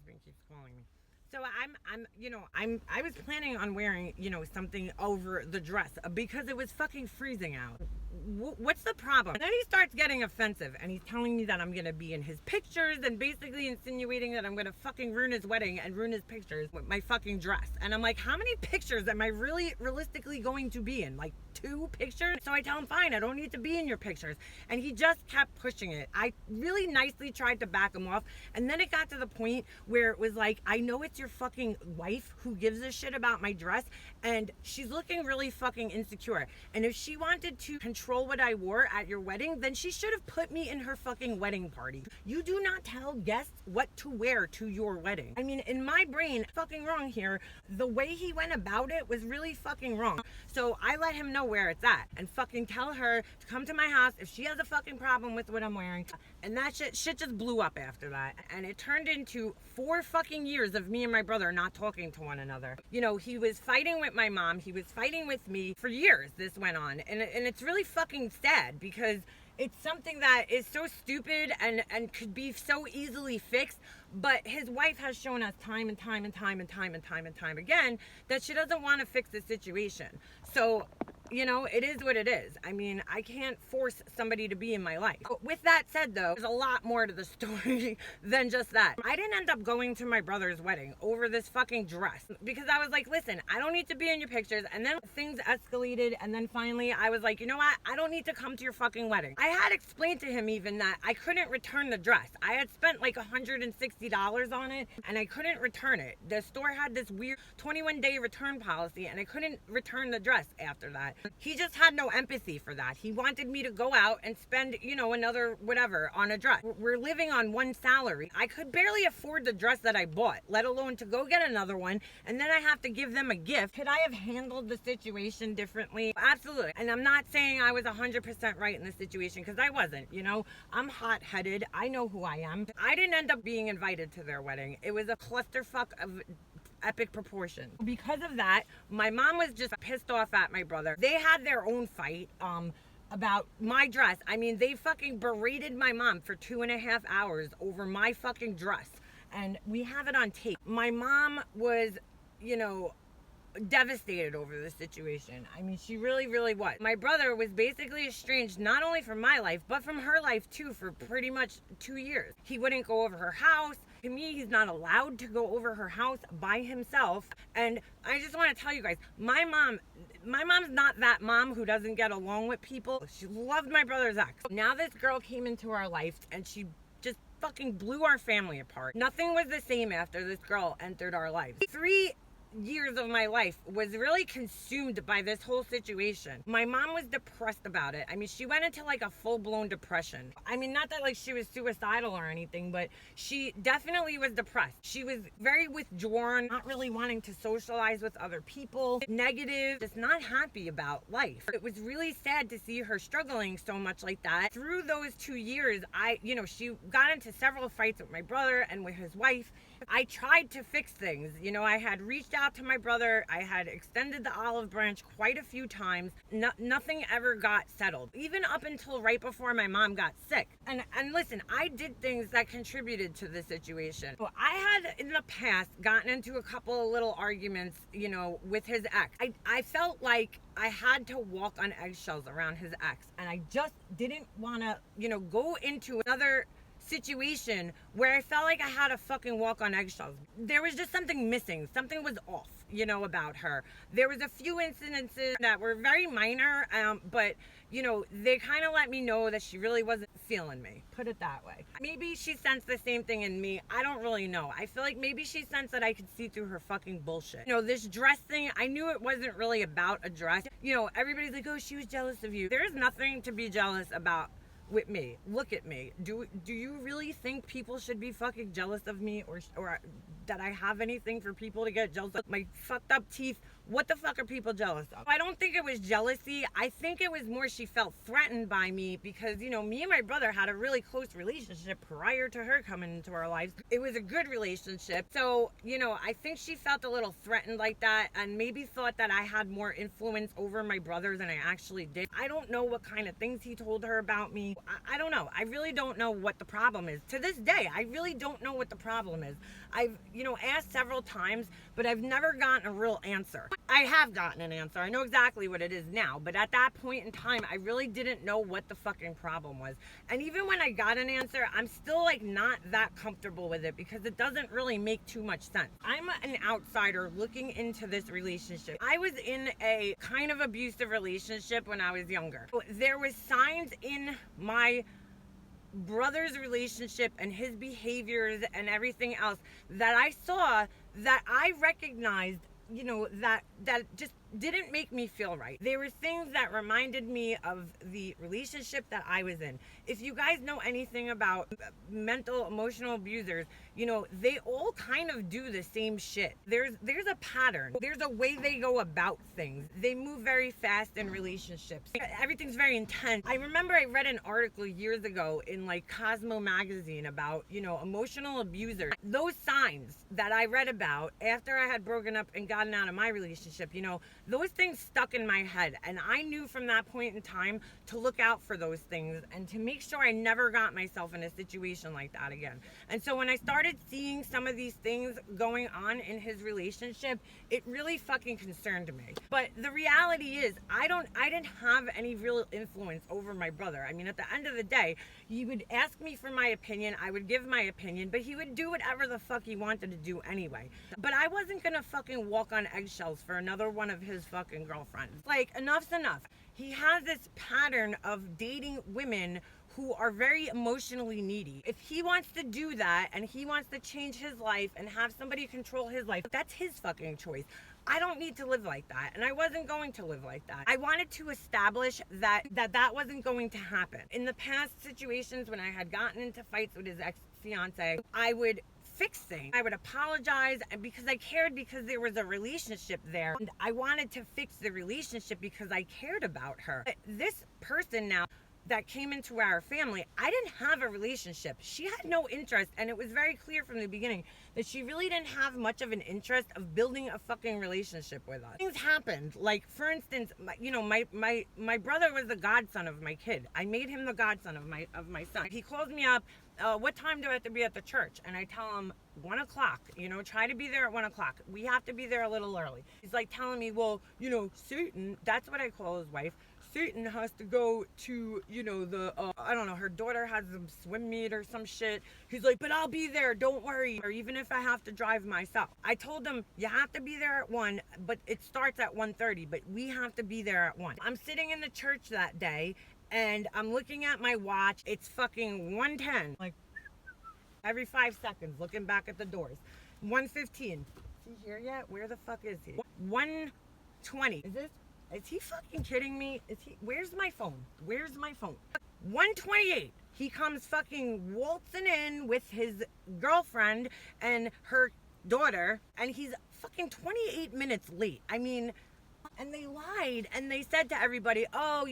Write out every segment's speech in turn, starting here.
husband keeps calling me. So I was planning on wearing, something over the dress because it was fucking freezing out. What's the problem? And then he starts getting offensive and he's telling me that I'm going to be in his pictures and basically insinuating that I'm going to fucking ruin his wedding and ruin his pictures with my fucking dress. And I'm like, how many pictures am I really realistically going to be in? Like 2 pictures? So I tell him, fine, I don't need to be in your pictures. And he just kept pushing it. I really nicely tried to back him off. And then it got to the point where it was like, I know it's your fucking wife who gives a shit about my dress and she's looking really fucking insecure. And if she wanted to control what I wore at your wedding, then she should have put me in her fucking wedding party. You do not tell guests what to wear to your wedding. I mean, in my brain, fucking wrong here. The way he went about it was really fucking wrong. So I let him know where it's at and fucking tell her to come to my house if she has a fucking problem with what I'm wearing. And that shit just blew up after that. And it turned into 4 fucking years of me and my brother not talking to one another. He was fighting with my mom. He was fighting with me for years. This went on. And it's really fucking sad because it's something that is so stupid and could be so easily fixed. But his wife has shown us time and time again that she doesn't want to fix the situation. So, it is what it is. I mean, I can't force somebody to be in my life. With that said, though, there's a lot more to the story than just that. I didn't end up going to my brother's wedding over this fucking dress because I was like, listen, I don't need to be in your pictures. And then things escalated. And then finally I was like, you know what? I don't need to come to your fucking wedding. I had explained to him even that I couldn't return the dress. I had spent like $160 on it and I couldn't return it. The store had this weird 21-day return policy and I couldn't return the dress after that. He just had no empathy for that. He wanted me to go out and spend, another whatever on a dress. We're living on one salary. I could barely afford the dress that I bought, let alone to go get another one. And then I have to give them a gift. Could I have handled the situation differently? Absolutely. And I'm not saying I was 100% right in the situation because I wasn't, I'm hot-headed. I know who I am. I didn't end up being invited to their wedding. It was a clusterfuck of epic proportion. Because of that, my mom was just pissed off at my brother. They had their own fight about my dress. I mean, they fucking berated my mom for 2.5 hours over my fucking dress. And we have it on tape. My mom was, devastated over the situation. I mean, she really, really was. My brother was basically estranged not only from my life, but from her life too for pretty much 2 years. He wouldn't go over her house. To me, he's not allowed to go over her house by himself. And I just want to tell you guys, my mom's not that mom who doesn't get along with people. She loved my brother's ex. Now this girl came into our life and she just fucking blew our family apart. Nothing was the same after this girl entered our lives. 3 years of my life was really consumed by this whole situation. My mom was depressed about it. I mean, she went into like a full-blown depression. I mean, not that like she was suicidal or anything, but she definitely was depressed. She was very withdrawn, not really wanting to socialize with other people, negative, just not happy about life. It was really sad to see her struggling so much like that. Through those 2 years, she got into several fights with my brother and with his wife. I tried to fix things. I had reached out to my brother. I had extended the olive branch quite a few times. Nothing ever got settled, even up until right before my mom got sick. And listen, I did things that contributed to the situation. So I had in the past gotten into a couple of little arguments, with his ex. I felt like I had to walk on eggshells around his ex. And I just didn't want to, go into another situation where I felt like I had to fucking walk on eggshells. There was just something missing. Something was off, about her. There was a few incidences that were very minor, but, they kind of let me know that she really wasn't feeling me. Put it that way. Maybe she sensed the same thing in me. I don't really know. I feel like maybe she sensed that I could see through her fucking bullshit. This dress thing, I knew it wasn't really about a dress. Everybody's like, oh, she was jealous of you. There's nothing to be jealous about with me. Look at me. Do you really think people should be fucking jealous of me or that I have anything for people to get jealous of? My fucked up teeth. What the fuck are people jealous of? I don't think it was jealousy. I think it was more she felt threatened by me because, me and my brother had a really close relationship prior to her coming into our lives. It was a good relationship. So, I think she felt a little threatened like that and maybe thought that I had more influence over my brother than I actually did. I don't know what kind of things he told her about me. I don't know. I really don't know what the problem is. To this day, I really don't know what the problem is. I've, asked several times, but I've never gotten a real answer. I have gotten an answer. I know exactly what it is now, but at that point in time, I really didn't know what the fucking problem was. And even when I got an answer, I'm still like not that comfortable with it because it doesn't really make too much sense. I'm an outsider looking into this relationship. I was in a kind of abusive relationship when I was younger. There was signs in my brother's relationship and his behaviors and everything else that I saw that I recognized, that just didn't make me feel right. There were things that reminded me of the relationship that I was in. If you guys know anything about mental emotional abusers, they all kind of do the same shit. There's a pattern. There's a way they go about things. They move very fast in relationships. Everything's very intense. I remember I read an article years ago in like Cosmo magazine about, emotional abusers. Those signs that I read about after I had broken up and gotten out of my relationship, those things stuck in my head, and I knew from that point in time to look out for those things and to make sure I never got myself in a situation like that again. And so when I started seeing some of these things going on in his relationship, it really fucking concerned me. But the reality is, I didn't have any real influence over my brother. I mean, at the end of the day, he would ask me for my opinion, I would give my opinion, but he would do whatever the fuck he wanted to do anyway. But I wasn't gonna fucking walk on eggshells for another one of his fucking girlfriends. Like, enough's enough. He has this pattern of dating women who are very emotionally needy. If he wants to do that and he wants to change his life and have somebody control his life, that's his fucking choice. I don't need to live like that, and I wasn't going to live like that. I wanted to establish that wasn't going to happen. In the past situations when I had gotten into fights with his ex-fiance, I would fix things. I would apologize, and because I cared, because there was a relationship there, and I wanted to fix the relationship because I cared about her. But this person now that came into our family, I didn't have a relationship. She had no interest, and it was very clear from the beginning that she really didn't have much of an interest of building a fucking relationship with us. Things happened, like for instance, my brother was the godson of my kid. I made him the godson of my son. He calls me up, what time do I have to be at the church? And I tell him 1 o'clock, try to be there at 1 o'clock. We have to be there a little early. He's like telling me, well, Satan, that's what I call his wife, Satan has to go to, I don't know, her daughter has a swim meet or some shit. He's like, but I'll be there, don't worry. Or even if I have to drive myself. I told him, you have to be there at 1, but it starts at 1:30, but we have to be there at 1. I'm sitting in the church that day, and I'm looking at my watch. It's fucking 1:10. Like, every 5 seconds, looking back at the doors. 1:15. Is he here yet? Where the fuck is he? 1:20. Is he fucking kidding me? Where's my phone? 1:28. He comes fucking waltzing in with his girlfriend and her daughter, and he's fucking 28 minutes late. I mean, and they lied, and they said to everybody, oh,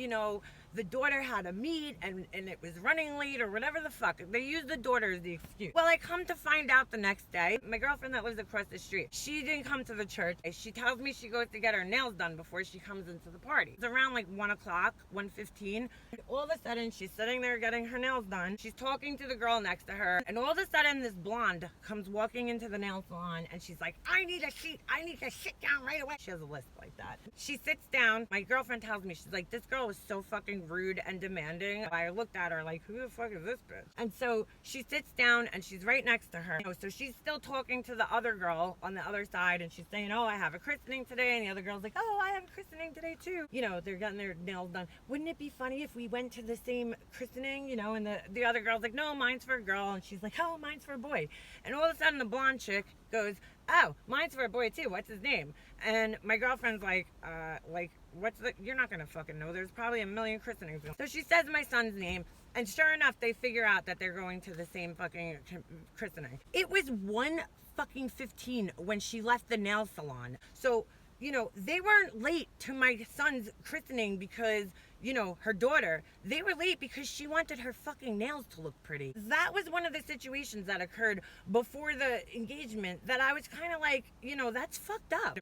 the daughter had a meet and it was running late or whatever the fuck. They used the daughter as the excuse. Well, I come to find out the next day, my girlfriend that lives across the street, she didn't come to the church. She tells me she goes to get her nails done before she comes into the party. It's around like 1 o'clock, 1:15. All of a sudden, she's sitting there getting her nails done. She's talking to the girl next to her. And all of a sudden, this blonde comes walking into the nail salon and she's like, I need a seat. I need to sit down right away. She has a list like that. She sits down. My girlfriend tells me, she's like, this girl is so fucking rude and demanding. I looked at her like, who the fuck is this bitch? And so she sits down and she's right next to her. So she's still talking to the other girl on the other side, and she's saying, oh, I have a christening today. And the other girl's like, oh, I have a christening today too. They're getting their nails done. Wouldn't it be funny if we went to the same christening? And the other girl's like, no, mine's for a girl. And she's like, oh, mine's for a boy. And all of a sudden the blonde chick goes, oh, mine's for a boy too. What's his name? And my girlfriend's like, you're not gonna fucking know. There's probably a million christenings. So she says my son's name, and sure enough, they figure out that they're going to the same fucking christening. It was 1:15 when she left the nail salon. So, they weren't late to my son's christening because, her daughter, they were late because she wanted her fucking nails to look pretty. That was one of the situations that occurred before the engagement that I was kind of like, that's fucked up.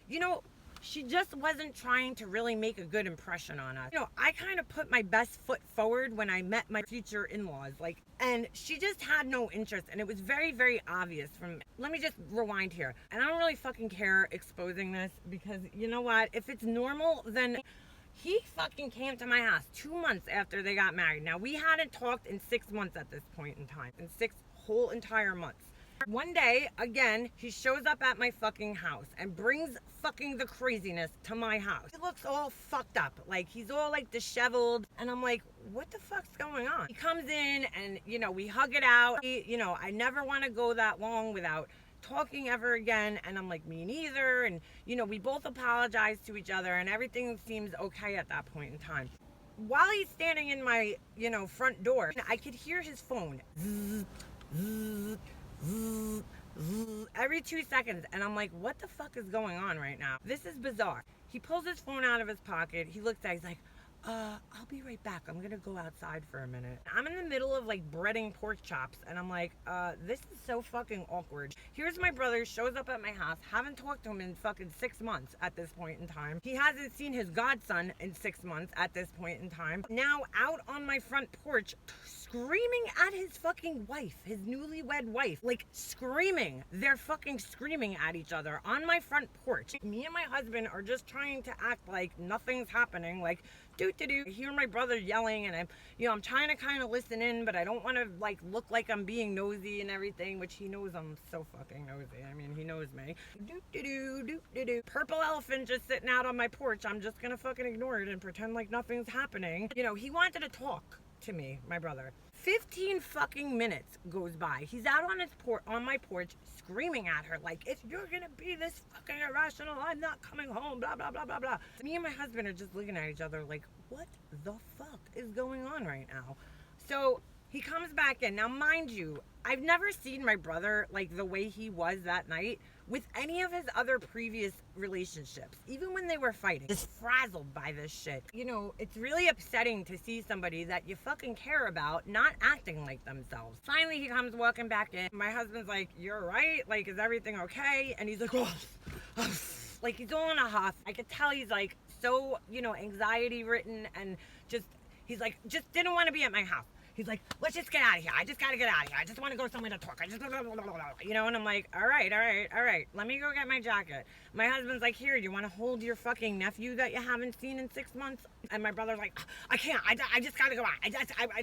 she just wasn't trying to really make a good impression on us. You know, I kind of put my best foot forward when I met my future in-laws, like, and she just had no interest, and it was very, very obvious from, let me just rewind here. And I don't really fucking care exposing this, because you know what? If it's normal, then he fucking came to my house 2 months after they got married. Now, we hadn't talked in 6 months at this point in time, in 6 whole entire months. One day, again, he shows up at my fucking house and brings fucking the craziness to my house. He looks all fucked up. Like, he's all, like, disheveled. And I'm like, what the fuck's going on? He comes in and, you know, we hug it out. I never want to go that long without talking ever again. And I'm like, me neither. And, you know, we both apologize to each other and everything seems okay at that point in time. While he's standing in my, front door, I could hear his phone. Zzz, zzz, every 2 seconds, and I'm like, what the fuck is going on right now? This is bizarre. He pulls his phone out of his pocket. He looks at it. He's like, I'll be right back. I'm gonna go outside for a minute. I'm in the middle of like breading pork chops, and I'm like, this is so fucking awkward. Here's my brother, shows up at my house. Haven't talked to him in fucking 6 months at this point in time. He hasn't seen his godson in 6 months at this point in time. Now out on my front porch, screaming at his fucking wife, his newlywed wife, like screaming. They're fucking screaming at each other on my front porch. Me and my husband are just trying to act like nothing's happening, like do. I hear my brother yelling, and I'm trying to kind of listen in, but I don't want to like look like I'm being nosy and everything, which he knows I'm so fucking nosy. I mean, he knows me. Do. Purple elephant just sitting out on my porch. I'm just gonna fucking ignore it and pretend like nothing's happening. He wanted to talk to me, my brother. 15 fucking minutes goes by. He's out on my porch screaming at her like, if you're gonna be this fucking irrational, I'm not coming home, blah, blah, blah, blah, blah. Me and my husband are just looking at each other like, what the fuck is going on right now? So he comes back in. Now, mind you, I've never seen my brother like the way he was that night with any of his other previous relationships, even when they were fighting. Just frazzled by this shit. It's really upsetting to see somebody that you fucking care about not acting like themselves. Finally, he comes walking back in. My husband's like, you're right? Like, is everything okay? And he's like, oh. Like, he's all in a huff. I could tell he's like so, anxiety ridden, and he's like, just didn't want to be at my house. He's like, let's just get out of here. I just gotta get out of here. I just want to go somewhere to talk. And I'm like, all right. Let me go get my jacket. My husband's like, here, you want to hold your fucking nephew that you haven't seen in 6 months? And my brother's like, I can't. I just gotta go out. I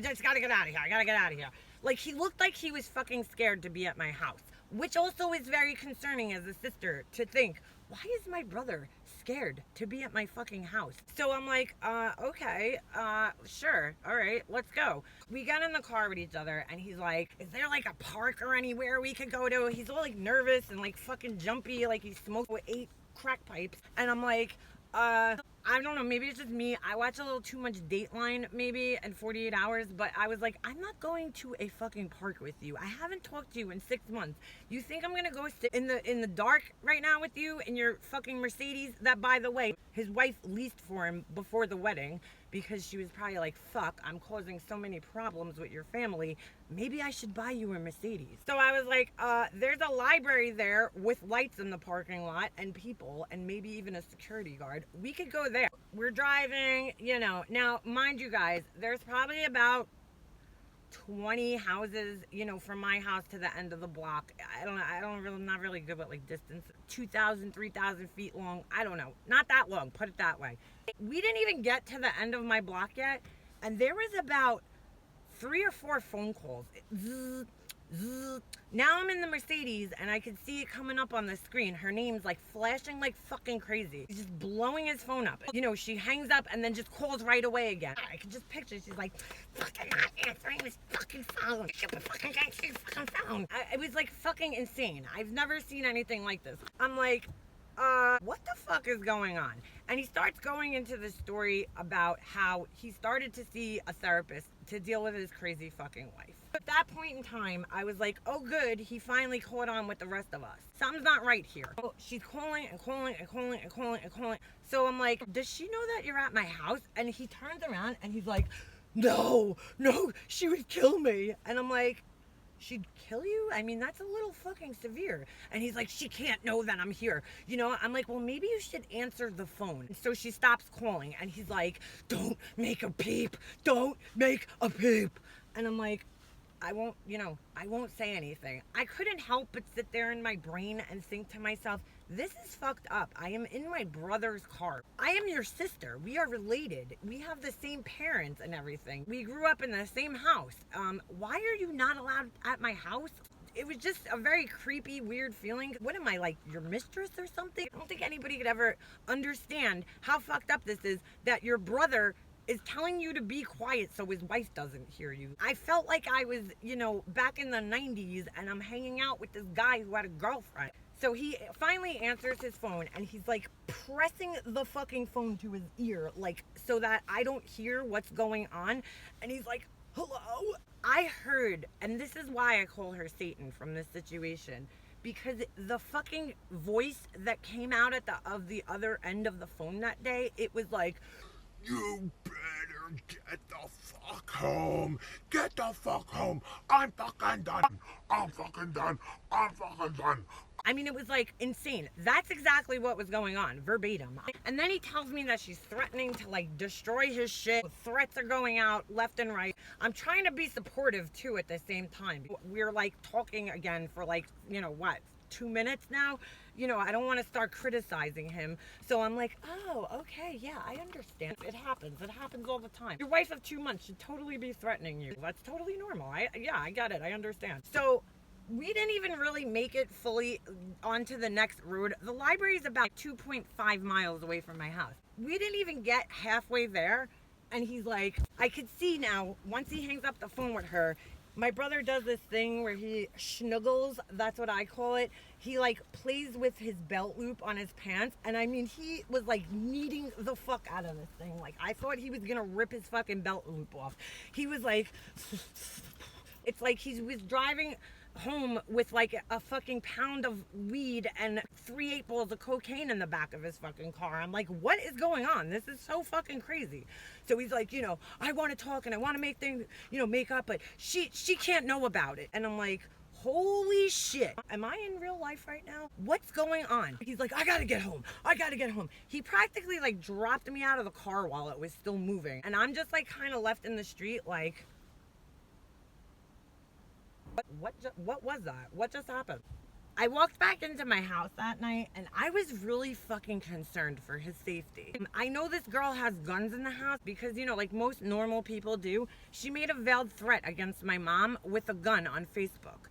just gotta get out of here. I gotta get out of here. Like, he looked like he was fucking scared to be at my house, which also is very concerning as a sister to think, why is my brother scared to be at my fucking house? So I'm like, okay, sure, all right, let's go. We got in the car with each other, and he's like, is there like a park or anywhere we could go to? He's all like nervous and like fucking jumpy, like he smoked with 8 crack pipes. And I'm like, I don't know, maybe it's just me. I watch a little too much Dateline, maybe, and 48 Hours, but I was like, I'm not going to a fucking park with you. I haven't talked to you in 6 months. You think I'm gonna go sit in the dark right now with you in your fucking Mercedes? That, by the way, his wife leased for him before the wedding, because she was probably like, fuck, I'm causing so many problems with your family. Maybe I should buy you a Mercedes. So I was like, there's a library there with lights in the parking lot and people and maybe even a security guard. We could go there. We're driving, Now, mind you guys, there's probably about 20 houses, from my house to the end of the block. I'm not really good with like distance. 2,000, 3,000 feet long. I don't know. Not that long, put it that way. We didn't even get to the end of my block yet, and there was about 3 or 4 phone calls. Zzz, zzz. Now I'm in the Mercedes, and I can see it coming up on the screen. Her name's like flashing like fucking crazy. He's just blowing his phone up. She hangs up and then just calls right away again. I can just picture, she's like, fucking not answering this fucking phone. Fucking answering this fucking phone. It was like fucking insane. I've never seen anything like this. I'm like, what the fuck is going on? And he starts going into the story about how he started to see a therapist to deal with his crazy fucking wife. At that point in time, I was like, oh good, he finally caught on with the rest of us. Something's not right here. So she's calling. So I'm like, does she know that you're at my house? And he turns around and he's like, no, she would kill me. And I'm like, she'd kill you? I mean, that's a little fucking severe. And he's like, she can't know that I'm here. You know, I'm like, well, maybe you should answer the phone. So she stops calling and he's like, don't make a peep. Don't make a peep. And I'm like, I won't, I won't say anything. I couldn't help but sit there in my brain and think to myself, this is fucked up. I am in my brother's car. I am your sister. We are related. We have the same parents and everything. We grew up in the same house. Why are you not allowed at my house? It was just a very creepy, weird feeling. What am I, like your mistress or something? I don't think anybody could ever understand how fucked up this is, that your brother is telling you to be quiet so his wife doesn't hear you. I felt like I was, back in the 90s and I'm hanging out with this guy who had a girlfriend. So he finally answers his phone and he's like pressing the fucking phone to his ear, like so that I don't hear what's going on. And he's like, hello? I heard, and this is why I call her Satan from this situation, because the fucking voice that came out of the other end of the phone that day, it was like, you better get the fuck home. Get the fuck home. I'm fucking done. I'm fucking done. I'm fucking done. I mean, it was like insane. That's exactly what was going on, verbatim. And then he tells me that she's threatening to like destroy his shit. Threats are going out left and right. I'm trying to be supportive too at the same time. We're like talking again for like, 2 minutes now. I don't want to start criticizing him. So I'm like, oh, okay, yeah, I understand. It happens. It happens all the time. Your wife of 2 months should totally be threatening you. That's totally normal. I get it. I understand. So we didn't even really make it fully onto the next road. The library is about 2.5 miles away from my house. We didn't even get halfway there. And he's like, I could see now, once he hangs up the phone with her, my brother does this thing where he snuggles, that's what I call it. He like plays with his belt loop on his pants. And I mean, he was like kneading the fuck out of this thing. Like I thought he was gonna rip his fucking belt loop off. He was like, it's like he was driving home with like a fucking pound of weed and 3 8-balls of cocaine in the back of his fucking car. I'm like, what is going on? This is so fucking crazy. So he's like, I want to talk and I want to make things, make up, but she can't know about it. And I'm like, holy shit. Am I in real life right now? What's going on? He's like, I gotta get home. He practically like dropped me out of the car while it was still moving. And I'm just like kind of left in the street like, what was that? What just happened? I walked back into my house that night and I was really fucking concerned for his safety. I know this girl has guns in the house because, like most normal people do, she made a veiled threat against my mom with a gun on Facebook.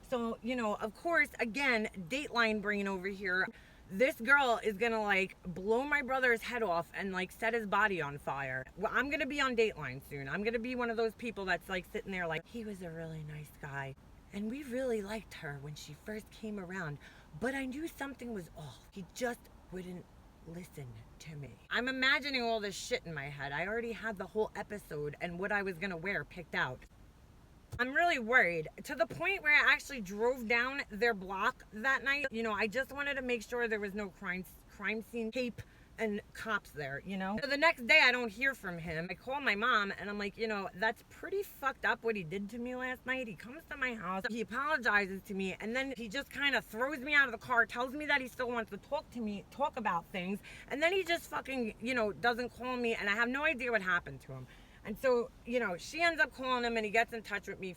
So, of course, again, Dateline brain over here. This girl is gonna like blow my brother's head off and like set his body on fire. Well, I'm gonna be on Dateline soon. I'm gonna be one of those people that's like sitting there like, he was a really nice guy and we really liked her when she first came around, but I knew something was off. He just wouldn't listen to me. I'm imagining all this shit in my head. I already had the whole episode and what I was gonna wear picked out. I'm really worried to the point where I actually drove down their block that night. I just wanted to make sure there was no crime scene tape and cops there, So the next day I don't hear from him. I call my mom and I'm like, that's pretty fucked up what he did to me last night. He comes to my house, he apologizes to me, and then he just kind of throws me out of the car, tells me that he still wants to talk to me, talk about things, and then he just fucking, doesn't call me, and I have no idea what happened to him. And so, she ends up calling him and he gets in touch with me